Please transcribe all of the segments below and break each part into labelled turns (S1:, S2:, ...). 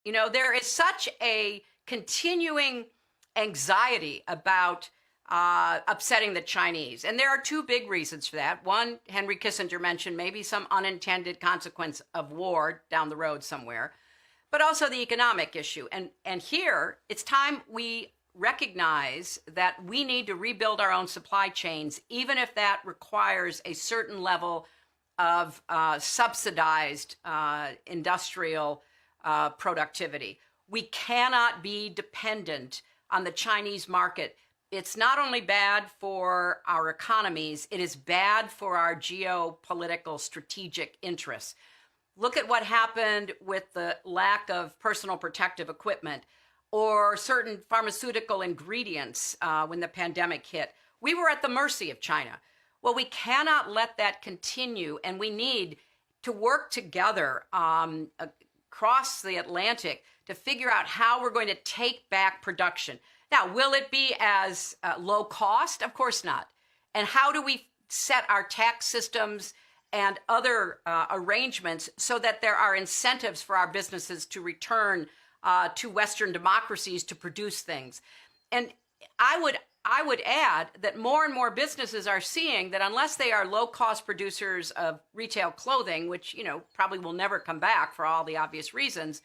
S1: You know, there is such a continuing anxiety about upsetting the Chinese. And there are two big reasons for that. One, Henry Kissinger mentioned maybe some unintended consequence of war down the road somewhere, but also the economic issue. And here, it's time we recognize that we need to rebuild our own supply chains, even if that requires a certain level of subsidized industrial productivity. We cannot be dependent on the Chinese market. It's not only bad for our economies, it is bad for our geopolitical strategic interests. Look at what happened with the lack of personal protective equipment or certain pharmaceutical ingredients when the pandemic hit. We were at the mercy of China. Well, we cannot let that continue, and we need to work together across the Atlantic to figure out how we're going to take back production. Now, will it be as low cost? Of course not. And how do we set our tax systems and other arrangements so that there are incentives for our businesses to return to Western democracies to produce things? And I would add that more and more businesses are seeing that unless they are low-cost producers of retail clothing, which, you know, probably will never come back for all the obvious reasons,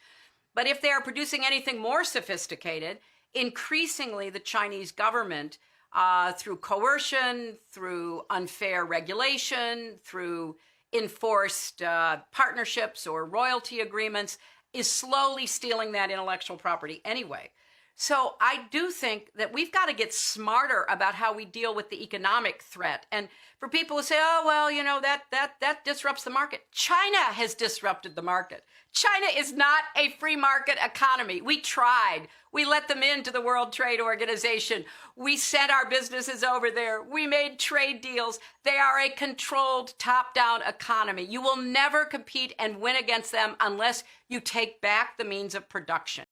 S1: but if they are producing anything more sophisticated, increasingly the Chinese government, through coercion, through unfair regulation, through enforced partnerships or royalty agreements, is slowly stealing that intellectual property anyway. So I do think that we've got to get smarter about how we deal with the economic threat. And for people who say, oh, well, you know, that disrupts the market. China has disrupted the market. China is not a free market economy. We tried. We let them into the World Trade Organization. We sent our businesses over there. We made trade deals. They are a controlled top-down economy. You will never compete and win against them unless you take back the means of production.